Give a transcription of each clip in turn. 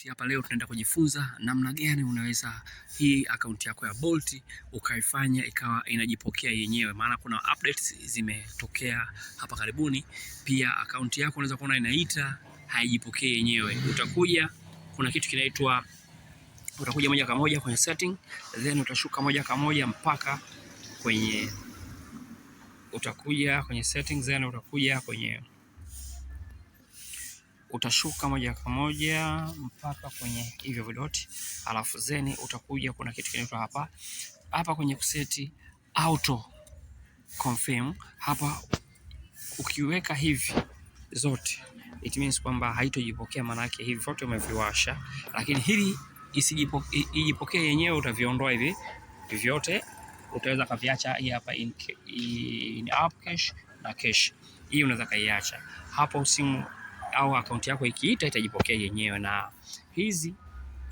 Hapa leo tunaenda kujifunza namna gani unaweza hii akaunti yako ya Bolt ukaifanya ikawa inajipokea yenyewe, maana kuna updates zimetokea hapa karibuni. Pia akaunti yako unaweza kuona inaita haijipokee yenyewe. Utakuja, kuna kitu kinaitwa, utakuja moja kwa moja kwenye setting, then utashuka moja kwa moja mpaka kwenye, utakuja kwenye settings, then utakuja kwenye, utashuka moja kwa moja mpaka kwenye hivyo vidoti, alafu zeni utakuja, kuna kitu kinaitwa hapa kwenye kuseti auto confirm. Hapa ukiweka hivi zote, it means kwamba haitojipokea, maana yake hivi vyote umeviwasha, lakini hili ijipokee yenyewe utaviondoa hivi vyote, utaweza kaviacha. Hii hapa in app cache na cache, hii unaweza kaiacha hapo. Simu au akaunti yako ikiita itajipokea yenyewe, na hizi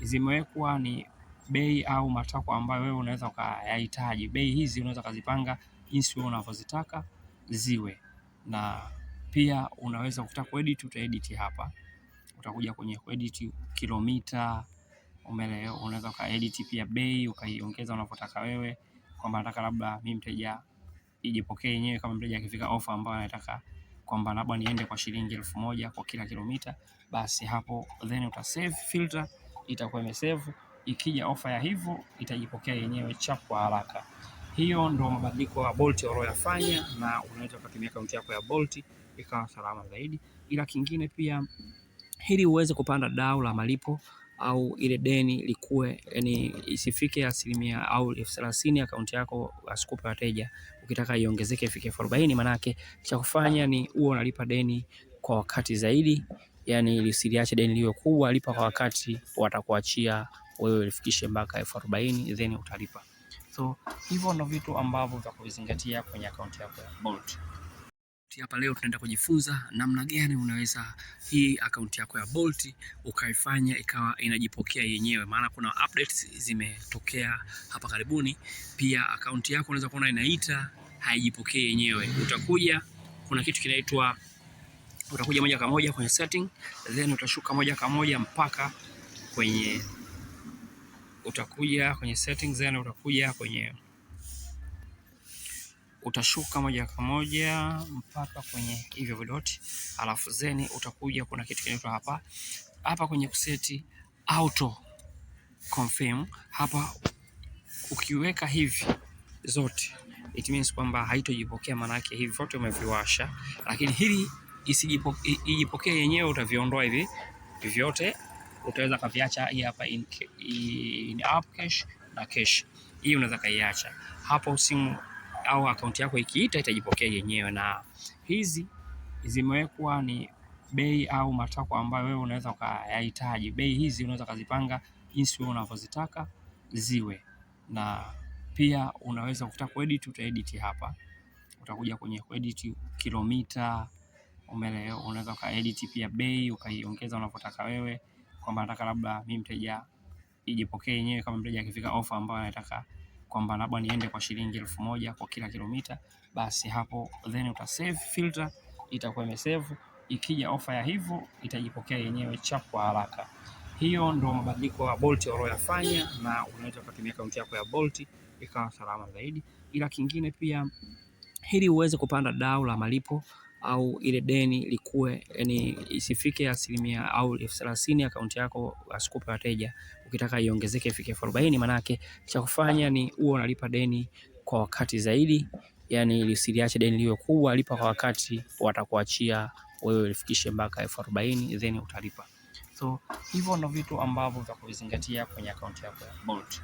zimewekwa ni bei au matakwa ambayo wewe unaweza ukayahitaji. Bei hizi unaweza kuzipanga jinsi wewe unavyozitaka ziwe, na pia unaweza ukitaka kuedit utaedit hapa. Utakuja kwenye kuedit kilomita, unaweza ukaedit pia bei ukaiongeza unavyotaka wewe, kwamba nataka labda mimi mteja ijipokee yenyewe kama mteja akifika offer ambayo anataka kwamba labda niende kwa shilingi 1000 kwa kila kilomita, basi hapo then uta save filter, itakuwa imesave. Ikija offer ya hivyo itajipokea yenyewe chap kwa haraka. Hiyo ndio mabadiliko ya Bolt waliyofanya, na unaweza kutumia akaunti yako ya Bolt ikawa salama zaidi. Ila kingine pia, ili uweze kupanda dau la malipo au ile deni likue, yani isifike 10% au 30%, akaunti yako asikupe wateja, ukitaka iongezeke ifike 40, manake cha kufanya ni uwe unalipa deni kwa wakati zaidi, yani lisiliache deni liwe kubwa, lipa kwa wakati, watakuachia wewe ulifikishe mpaka 40 then utalipa. So hivyo ndio vitu ambavyo vya kuvizingatia kwenye akaunti yako ya Bolt. Hapa leo tunaenda kujifunza namna gani unaweza hii akaunti yako ya Bolt ukaifanya ikawa inajipokea yenyewe, maana kuna updates zimetokea hapa karibuni. Pia akaunti yako unaweza kuona inaita haijipokee yenyewe. Utakuja, kuna kitu kinaitwa, utakuja moja kwa moja kwenye setting, then utashuka moja kwa moja mpaka kwenye, utakuja kwenye settings, then utakuja kwenye, utashuka moja kwa moja mpaka kwenye hivyo vidoti, alafu zeni utakuja, kuna kitu kinaitwa hapa kwenye kuseti auto confirm. Hapa ukiweka hivi zote, it means kwamba haitojipokea, maana yake hivi vyote umeviwasha, lakini hili ijipokee yenyewe utaviondoa hivi vyote, utaweza kaviacha. Hii hapa in app cache na cache, hii unaweza kaiacha hapo. Simu au akaunti yako ikiita itajipokea yenyewe, na hizi zimewekwa ni bei au matakwa ambayo wewe unaweza ukayahitaji. Bei hizi unaweza kuzipanga jinsi wewe unavyozitaka ziwe, na pia unaweza ukitaka kuedit utaedit hapa. Utakuja kwenye kuedit kilomita, unaweza ukaedit pia bei ukaiongeza unavyotaka wewe, kwamba nataka labda mimi mteja ijipokee yenyewe kama mteja akifika offer ambayo anataka kwamba labda niende kwa shilingi 1000 kwa kila kilomita, basi hapo then uta save filter, itakuwa imesave. Ikija offer ya hivyo itajipokea yenyewe chap kwa haraka. Hiyo ndio mabadiliko ya Bolt waliyofanya, na unaweza kutumia akaunti yako ya Bolt ikawa salama zaidi. Ila kingine pia, ili uweze kupanda dau la malipo au ile deni likue, yani isifike 10% au 30%, akaunti yako asikupe wateja, ukitaka iongezeke ifike 40, manake cha kufanya ni uwe unalipa deni kwa wakati zaidi, yani lisiliache deni liwe kubwa, lipa kwa wakati, watakuachia wewe ulifikishe mpaka 40 then utalipa. So hivyo ndio vitu ambavyo vya kuvizingatia kwenye akaunti yako ya Bolt.